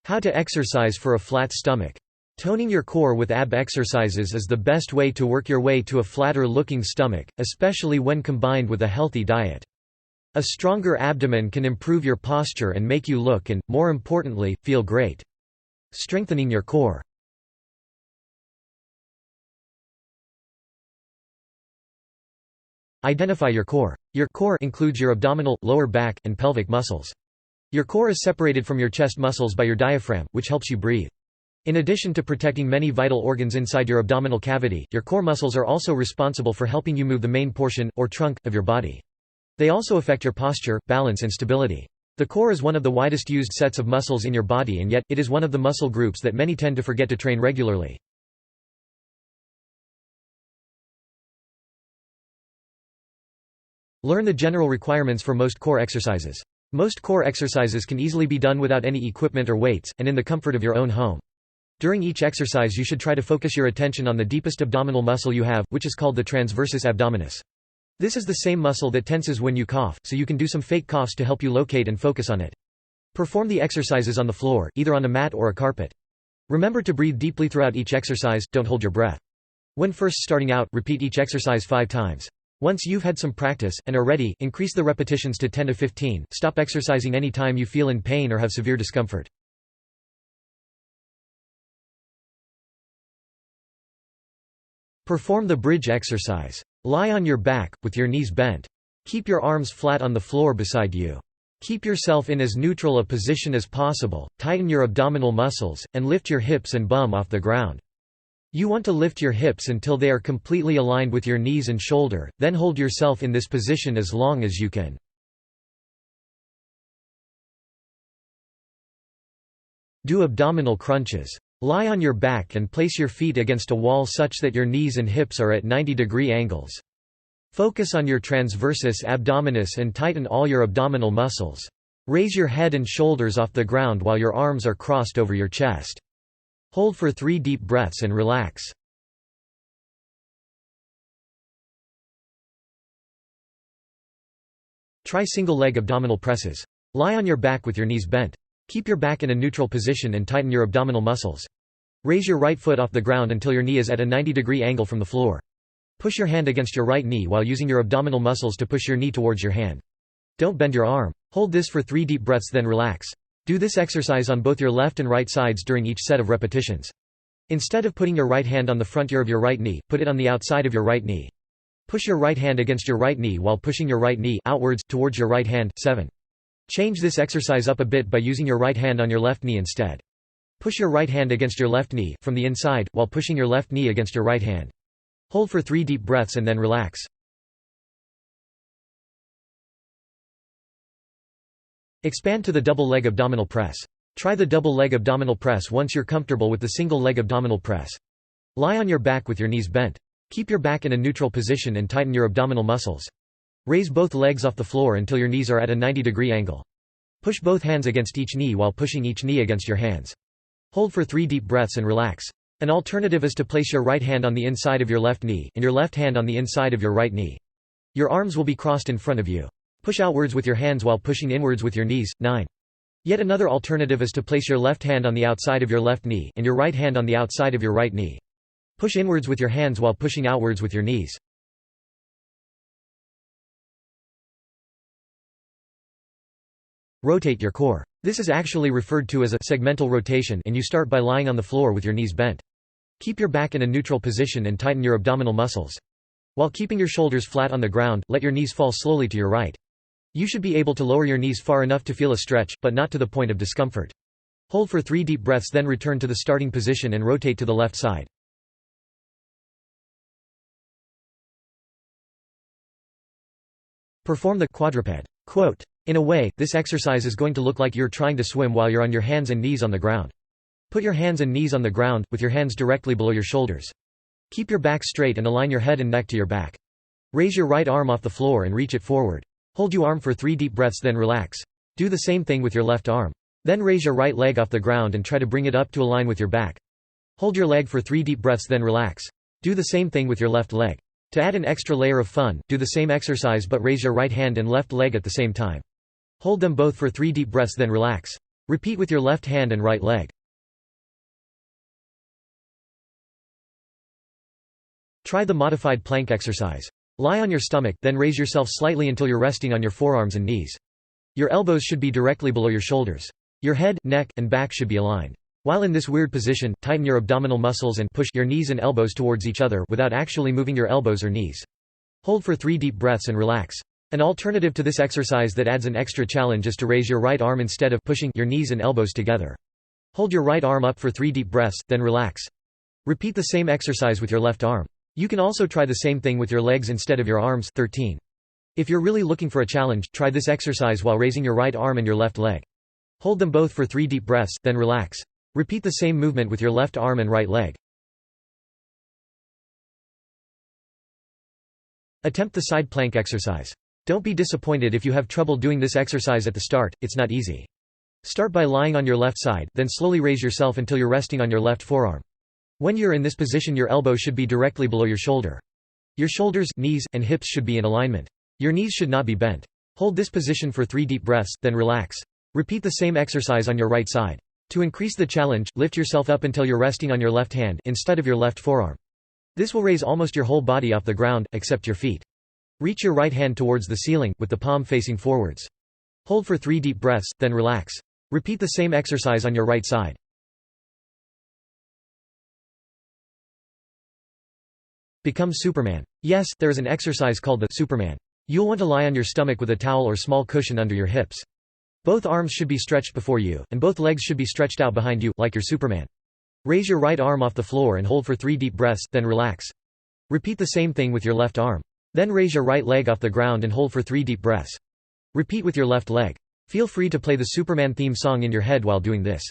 How to exercise for a flat stomach. Toning your core with ab exercises is the best way to work your way to a flatter-looking stomach, especially when combined with a healthy diet. A stronger abdomen can improve your posture and make you look and, more importantly, feel great. Strengthening your core. Identify your core. Your core includes your abdominal, lower back, and pelvic muscles. Your core is separated from your chest muscles by your diaphragm, which helps you breathe. In addition to protecting many vital organs inside your abdominal cavity, your core muscles are also responsible for helping you move the main portion, or trunk, of your body. They also affect your posture, balance and stability. The core is one of the widest used sets of muscles in your body, and yet, it is one of the muscle groups that many tend to forget to train regularly. Learn the general requirements for most core exercises. Most core exercises can easily be done without any equipment or weights, and in the comfort of your own home. During each exercise you should try to focus your attention on the deepest abdominal muscle you have, which is called the transversus abdominis. This is the same muscle that tenses when you cough, so you can do some fake coughs to help you locate and focus on it. Perform the exercises on the floor, either on a mat or a carpet. Remember to breathe deeply throughout each exercise, don't hold your breath. When first starting out, repeat each exercise 5 times. Once you've had some practice, and are ready, increase the repetitions to 10 to 15. Stop exercising any time you feel in pain or have severe discomfort. Perform the bridge exercise. Lie on your back, with your knees bent. Keep your arms flat on the floor beside you. Keep yourself in as neutral a position as possible, tighten your abdominal muscles, and lift your hips and bum off the ground. You want to lift your hips until they are completely aligned with your knees and shoulder, then hold yourself in this position as long as you can. Do abdominal crunches. Lie on your back and place your feet against a wall such that your knees and hips are at 90-degree angles. Focus on your transversus abdominis and tighten all your abdominal muscles. Raise your head and shoulders off the ground while your arms are crossed over your chest. Hold for 3 deep breaths and relax. Try single leg abdominal presses. Lie on your back with your knees bent. Keep your back in a neutral position and tighten your abdominal muscles. Raise your right foot off the ground until your knee is at a 90-degree angle from the floor. Push your hand against your right knee while using your abdominal muscles to push your knee towards your hand. Don't bend your arm. Hold this for 3 deep breaths then relax. Do this exercise on both your left and right sides during each set of repetitions. Instead of putting your right hand on the front ear of your right knee, put it on the outside of your right knee. Push your right hand against your right knee while pushing your right knee outwards towards your right hand. 7. Change this exercise up a bit by using your right hand on your left knee instead. Push your right hand against your left knee, from the inside, while pushing your left knee against your right hand. Hold for 3 deep breaths and then relax. Expand to the double leg abdominal press. Try the double leg abdominal press once you're comfortable with the single leg abdominal press. Lie on your back with your knees bent. Keep your back in a neutral position and tighten your abdominal muscles. Raise both legs off the floor until your knees are at a 90-degree angle. Push both hands against each knee while pushing each knee against your hands. Hold for 3 deep breaths and relax. An alternative is to place your right hand on the inside of your left knee, and your left hand on the inside of your right knee. Your arms will be crossed in front of you. Push outwards with your hands while pushing inwards with your knees. 9. Yet another alternative is to place your left hand on the outside of your left knee, and your right hand on the outside of your right knee. Push inwards with your hands while pushing outwards with your knees. Rotate your core. This is actually referred to as a segmental rotation, and you start by lying on the floor with your knees bent. Keep your back in a neutral position and tighten your abdominal muscles. While keeping your shoulders flat on the ground, let your knees fall slowly to your right. You should be able to lower your knees far enough to feel a stretch, but not to the point of discomfort. Hold for 3 deep breaths then return to the starting position and rotate to the left side. Perform the quadruped. Quote, "In a way, this exercise is going to look like you're trying to swim while you're on your hands and knees on the ground. Put your hands and knees on the ground, with your hands directly below your shoulders. Keep your back straight and align your head and neck to your back. Raise your right arm off the floor and reach it forward. Hold your arm for 3 deep breaths then relax. Do the same thing with your left arm. Then raise your right leg off the ground and try to bring it up to align with your back. Hold your leg for 3 deep breaths then relax. Do the same thing with your left leg. To add an extra layer of fun, do the same exercise but raise your right hand and left leg at the same time. Hold them both for 3 deep breaths then relax. Repeat with your left hand and right leg. Try the modified plank exercise. Lie on your stomach, then raise yourself slightly until you're resting on your forearms and knees. Your elbows should be directly below your shoulders. Your head, neck, and back should be aligned. While in this weird position, tighten your abdominal muscles and push your knees and elbows towards each other without actually moving your elbows or knees. Hold for 3 deep breaths and relax. An alternative to this exercise that adds an extra challenge is to raise your right arm instead of pushing your knees and elbows together. Hold your right arm up for 3 deep breaths, then relax. Repeat the same exercise with your left arm. You can also try the same thing with your legs instead of your arms. 13. If you're really looking for a challenge, try this exercise while raising your right arm and your left leg. Hold them both for 3 deep breaths, then relax. Repeat the same movement with your left arm and right leg. Attempt the side plank exercise. Don't be disappointed if you have trouble doing this exercise at the start, it's not easy. Start by lying on your left side, then slowly raise yourself until you're resting on your left forearm. When you're in this position, your elbow should be directly below your shoulder. Your shoulders, knees, and hips should be in alignment. Your knees should not be bent. Hold this position for 3 deep breaths, then relax. Repeat the same exercise on your right side. To increase the challenge, lift yourself up until you're resting on your left hand instead of your left forearm. This will raise almost your whole body off the ground, except your feet. Reach your right hand towards the ceiling, with the palm facing forwards. Hold for 3 deep breaths, then relax. Repeat the same exercise on your right side. Become Superman. Yes, there is an exercise called the Superman. You'll want to lie on your stomach with a towel or small cushion under your hips. Both arms should be stretched before you, and both legs should be stretched out behind you, like your Superman. Raise your right arm off the floor and hold for 3 deep breaths, then relax. Repeat the same thing with your left arm. Then raise your right leg off the ground and hold for 3 deep breaths. Repeat with your left leg. Feel free to play the Superman theme song in your head while doing this.